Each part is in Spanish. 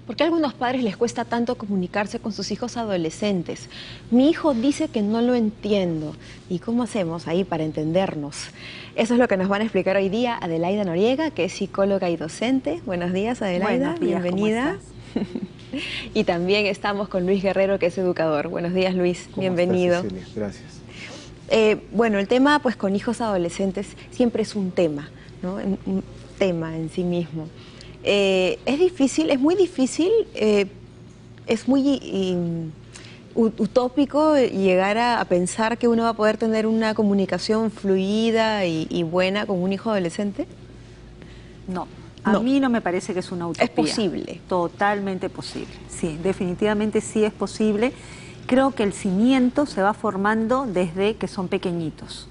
¿Por qué a algunos padres les cuesta tanto comunicarse con sus hijos adolescentes? Mi hijo dice que no lo entiendo. ¿Y cómo hacemos ahí para entendernos? Eso es lo que nos van a explicar hoy día Adelaida Noriega, que es psicóloga y docente. Buenos días, Adelaida. Buenos días, bienvenida. ¿cómo estás? Y también estamos con Luis Guerrero, que es educador. Buenos días, Luis. Bienvenido. ¿Cómo estás, Cecilia? Gracias. Bueno, el tema pues con hijos adolescentes siempre es un tema, ¿no? Un tema en sí mismo. Es difícil, es muy difícil, es muy utópico llegar a pensar que uno va a poder tener una comunicación fluida y buena con un hijo adolescente. No, a mí no me parece que es una utopía. Es posible. Totalmente posible, sí, definitivamente sí es posible. Creo que el cimiento se va formando desde que son pequeñitos,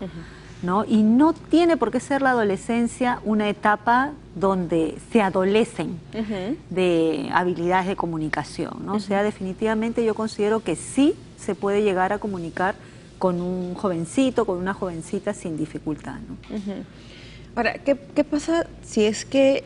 ¿no? Y no tiene por qué ser la adolescencia una etapa donde se adolecen de habilidades de comunicación, ¿no? O sea, definitivamente yo considero que sí se puede llegar a comunicar con un jovencito, con una jovencita sin dificultad, ¿no? Ahora, ¿qué pasa si es que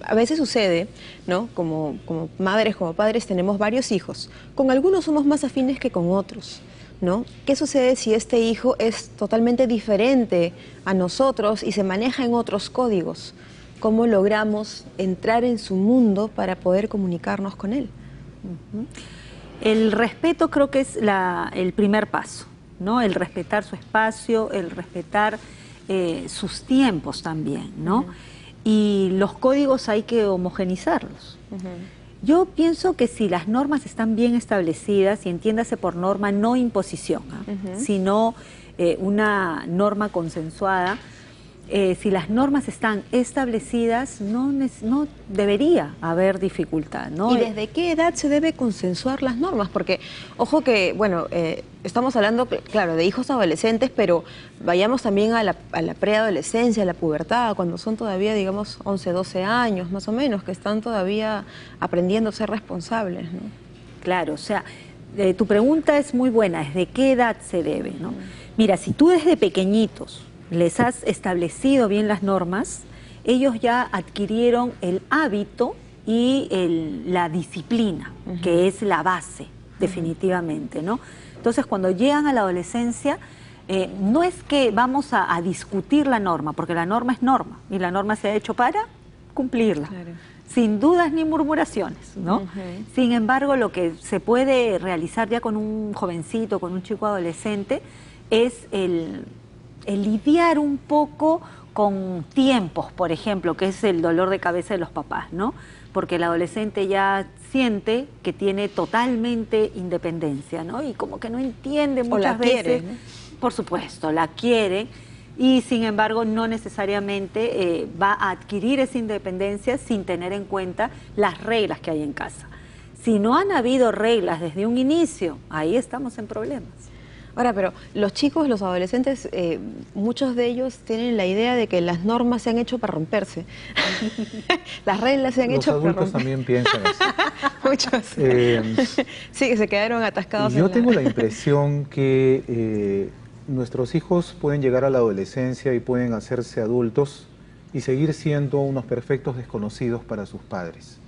a veces sucede, ¿no? Como madres, como padres, tenemos varios hijos. Con algunos somos más afines que con otros, ¿no? ¿Qué sucede si este hijo es totalmente diferente a nosotros y se maneja en otros códigos? ¿Cómo logramos entrar en su mundo para poder comunicarnos con él? El respeto creo que es el primer paso, ¿no? El respetar su espacio, el respetar sus tiempos también, ¿no? Y los códigos hay que homogenizarlos. Yo pienso que si las normas están bien establecidas, y entiéndase por norma no imposición, sino una norma consensuada, si las normas están establecidas, no debería haber dificultad, ¿no? ¿Y desde qué edad se debe consensuar las normas? Porque, ojo que, bueno, estamos hablando, claro, de hijos adolescentes, pero vayamos también a la preadolescencia, a la pubertad, cuando son todavía, digamos, 11, 12 años, más o menos, que están todavía aprendiendo a ser responsables, ¿no? Claro, o sea, tu pregunta es muy buena, ¿desde qué edad se debe, ¿no? Mira, si tú desde pequeñitos les has establecido bien las normas, ellos ya adquirieron el hábito y la disciplina, que es la base, definitivamente, ¿no? Entonces, cuando llegan a la adolescencia, no es que vamos a discutir la norma, porque la norma es norma, y la norma se ha hecho para cumplirla, sin dudas ni murmuraciones, ¿no? Sin embargo, lo que se puede realizar ya con un jovencito, con un chico adolescente, es el lidiar un poco con tiempos, por ejemplo, que es el dolor de cabeza de los papás, ¿no? Porque el adolescente ya siente que tiene totalmente independencia, ¿no? Y como que no entiende muchas veces. Quiere, ¿no? Por supuesto, la quiere, y sin embargo no necesariamente va a adquirir esa independencia sin tener en cuenta las reglas que hay en casa. Si no han habido reglas desde un inicio, ahí estamos en problemas. Ahora, pero los chicos, los adolescentes, muchos de ellos tienen la idea de que las normas se han hecho para romperse. Las reglas se han hecho para romperse. Los adultos también piensan eso. Muchos. Sí, que se quedaron atascados. Yo tengo la impresión que nuestros hijos pueden llegar a la adolescencia y pueden hacerse adultos y seguir siendo unos perfectos desconocidos para sus padres.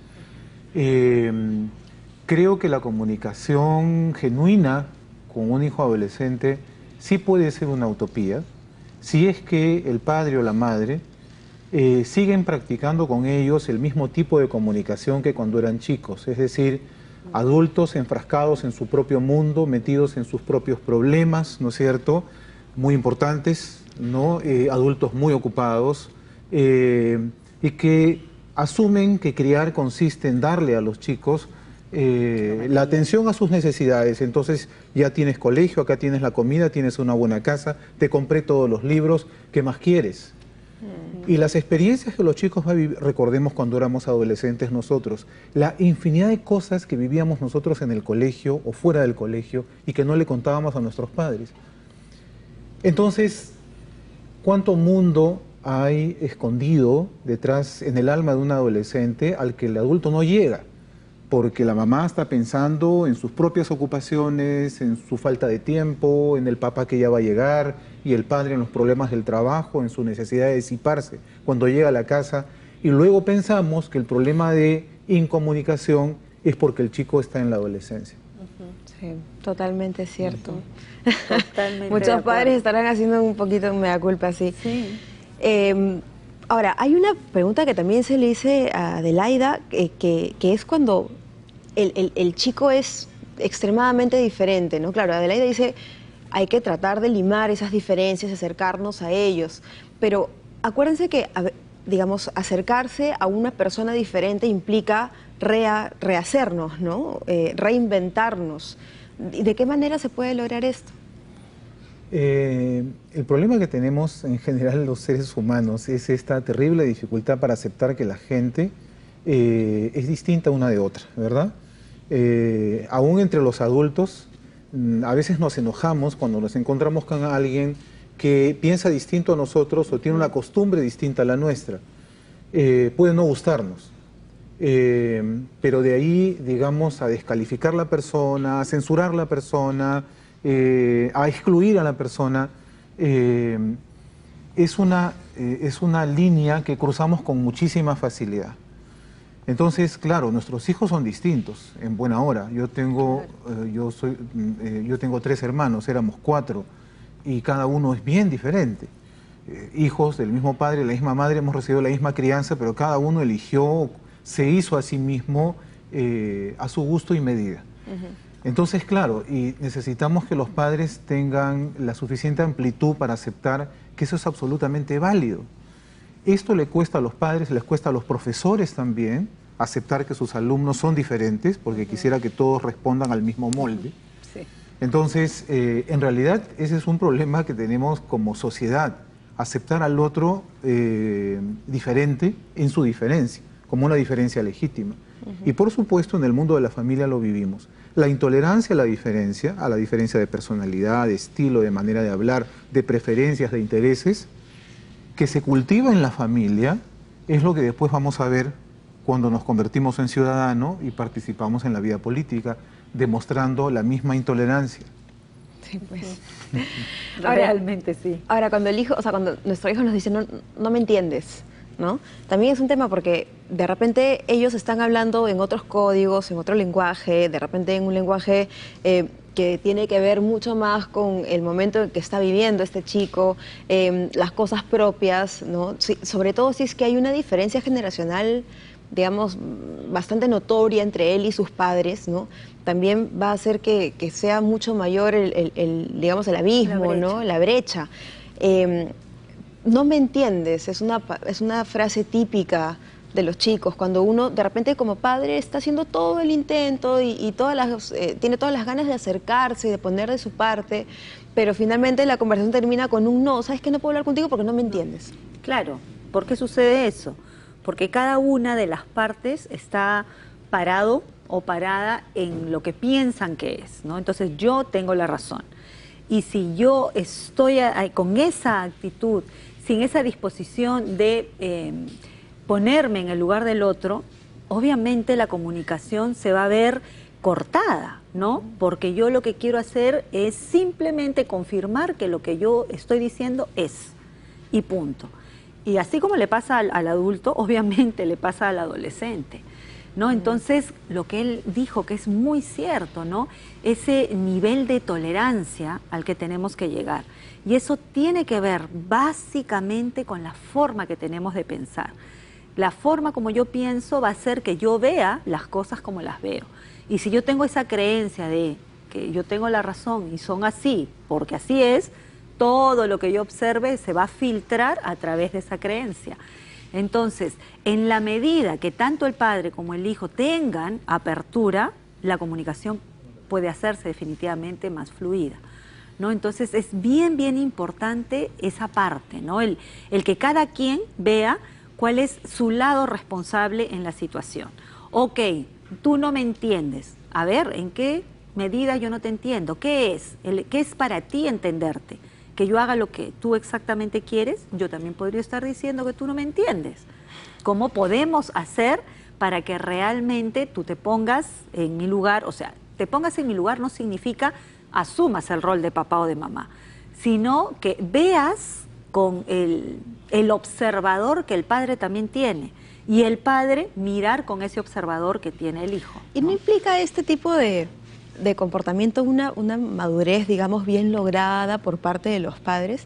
Creo que la comunicación genuina con un hijo adolescente sí puede ser una utopía, si es que el padre o la madre siguen practicando con ellos el mismo tipo de comunicación que cuando eran chicos, es decir, adultos enfrascados en su propio mundo, metidos en sus propios problemas, ¿no es cierto?, muy importantes, ¿no? Adultos muy ocupados y que asumen que criar consiste en darle a los chicos la atención a sus necesidades. Entonces ya tienes colegio, acá tienes la comida, tienes una buena casa, te compré todos los libros, ¿qué más quieres? Y las experiencias que los chicos van a vivir, recordemos cuando éramos adolescentes nosotros, la infinidad de cosas que vivíamos nosotros en el colegio o fuera del colegio y que no le contábamos a nuestros padres. Entonces, ¿cuánto mundo hay escondido detrás en el alma de un adolescente al que el adulto no llega? Porque la mamá está pensando en sus propias ocupaciones, en su falta de tiempo, en el papá que ya va a llegar, y el padre en los problemas del trabajo, en su necesidad de disiparse cuando llega a la casa. Y luego pensamos que el problema de incomunicación, es porque el chico está en la adolescencia. Sí, totalmente cierto. Totalmente Muchos padres estarán haciendo un poquito mea culpa, sí. Sí. Ahora, hay una pregunta que también se le hice a Adelaida, que es cuando el chico es extremadamente diferente, ¿no? Claro, Adelaida dice, hay que tratar de limar esas diferencias, acercarnos a ellos, pero acuérdense que, digamos, acercarse a una persona diferente implica rehacernos, ¿no? Reinventarnos. ¿De qué manera se puede lograr esto? El problema que tenemos en general los seres humanos es esta terrible dificultad para aceptar que la gente es distinta una de otra, ¿verdad? Aún entre los adultos, a veces nos enojamos cuando nos encontramos con alguien que piensa distinto a nosotros o tiene una costumbre distinta a la nuestra. Puede no gustarnos, pero de ahí, digamos, a descalificar la persona, a censurar la persona, a excluir a la persona, es una línea que cruzamos con muchísima facilidad. Entonces, claro, nuestros hijos son distintos, en buena hora. Yo tengo 3 hermanos, éramos 4, y cada uno es bien diferente. Hijos del mismo padre, la misma madre, hemos recibido la misma crianza, pero cada uno eligió, se hizo a sí mismo a su gusto y medida. Entonces, claro, y necesitamos que los padres tengan la suficiente amplitud para aceptar que eso es absolutamente válido. Esto le cuesta a los padres, les cuesta a los profesores también, aceptar que sus alumnos son diferentes, porque quisiera que todos respondan al mismo molde. Sí. Entonces, en realidad, ese es un problema que tenemos como sociedad, aceptar al otro diferente en su diferencia, como una diferencia legítima. Y por supuesto, en el mundo de la familia lo vivimos. La intolerancia a la diferencia de personalidad, de estilo, de manera de hablar, de preferencias, de intereses, que se cultiva en la familia, es lo que después vamos a ver cuando nos convertimos en ciudadanos y participamos en la vida política, demostrando la misma intolerancia. Sí, pues. Realmente sí. Ahora, cuando cuando nuestro hijo nos dice, no me entiendes, ¿no? También es un tema porque de repente ellos están hablando en otros códigos, en otro lenguaje, de repente en un lenguaje que tiene que ver mucho más con el momento en que está viviendo este chico, las cosas propias, ¿no? Sí, sobre todo si es que hay una diferencia generacional, digamos, bastante notoria entre él y sus padres, ¿no? También va a hacer que sea mucho mayor digamos, el abismo, ¿no? La brecha. No me entiendes, es una frase típica de los chicos, cuando uno de repente como padre está haciendo todo el intento y tiene todas las ganas de acercarse y de poner de su parte, pero finalmente la conversación termina con un no, ¿sabes qué? No puedo hablar contigo porque no me entiendes. Claro, ¿por qué sucede eso? Porque cada una de las partes está parado o parada en lo que piensan que es, ¿no? Entonces yo tengo la razón. Y si yo estoy con esa actitud, sin esa disposición de ponerme en el lugar del otro, obviamente la comunicación se va a ver cortada, ¿no? Porque yo lo que quiero hacer es simplemente confirmar que lo que yo estoy diciendo es, y punto. Y así como le pasa al adulto, obviamente le pasa al adolescente, ¿no? Entonces, lo que él dijo, que es muy cierto, ¿no? Ese nivel de tolerancia al que tenemos que llegar. Y eso tiene que ver básicamente con la forma que tenemos de pensar. La forma como yo pienso va a hacer que yo vea las cosas como las veo. Y si yo tengo esa creencia de que yo tengo la razón y son así, porque así es, todo lo que yo observe se va a filtrar a través de esa creencia. Entonces, en la medida que tanto el padre como el hijo tengan apertura, la comunicación puede hacerse definitivamente más fluida, ¿no? Entonces, es bien, bien importante esa parte, ¿no? El que cada quien vea cuál es su lado responsable en la situación. Ok, tú no me entiendes. A ver, ¿en qué medida yo no te entiendo? ¿Qué es? ¿Qué es para ti entenderte? Que yo haga lo que tú exactamente quieres, yo también podría estar diciendo que tú no me entiendes. ¿Cómo podemos hacer para que realmente tú te pongas en mi lugar? O sea, te pongas en mi lugar no significa asumas el rol de papá o de mamá, sino que veas con el observador que el padre también tiene, Y el padre mirar con ese observador que tiene el hijo. ¿Y no implica este tipo de comportamiento una madurez, digamos, bien lograda por parte de los padres?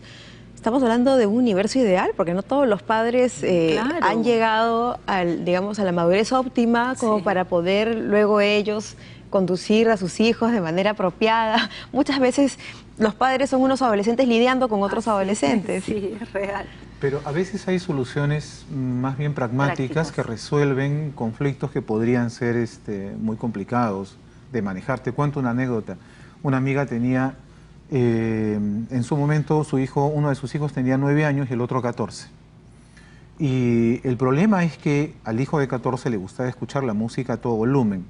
Estamos hablando de un universo ideal, porque no todos los padres Claro. han llegado digamos, a la madurez óptima como Sí. para poder luego ellos conducir a sus hijos de manera apropiada. Muchas veces los padres son unos adolescentes lidiando con otros adolescentes. Sí, es real. Pero a veces hay soluciones más bien pragmáticas Prácticas. que resuelven conflictos que podrían ser muy complicados de manejar. Te cuento una anécdota. Una amiga tenía, en su momento, uno de sus hijos tenía 9 años y el otro 14. Y el problema es que al hijo de 14 le gustaba escuchar la música a todo volumen.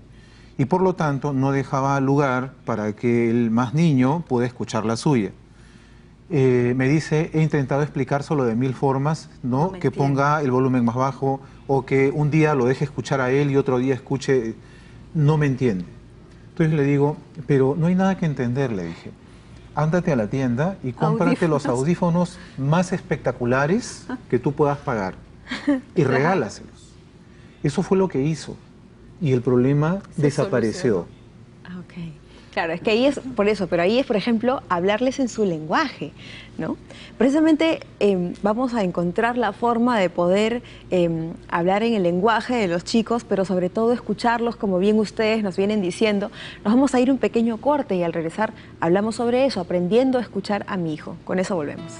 Y por lo tanto no dejaba lugar para que el más niño pueda escuchar la suya. Me dice, he intentado explicárselo de 1000 formas, ¿no? No me Que entiende. ponga el volumen más bajo o que un día lo deje escuchar a él y otro día escuche, no me entiende. Entonces le digo, pero no hay nada que entender, le dije. Ándate a la tienda y cómprate los audífonos más espectaculares que tú puedas pagar y regálaselos. Eso fue lo que hizo y el problema desapareció. Ah, ok. Claro, es que ahí es por eso, pero ahí es, por ejemplo, hablarles en su lenguaje, ¿no? Precisamente vamos a encontrar la forma de poder hablar en el lenguaje de los chicos, pero sobre todo escucharlos, como bien ustedes nos vienen diciendo. Nos vamos a ir un pequeño corte y al regresar hablamos sobre eso, aprendiendo a escuchar a mi hijo. Con eso volvemos.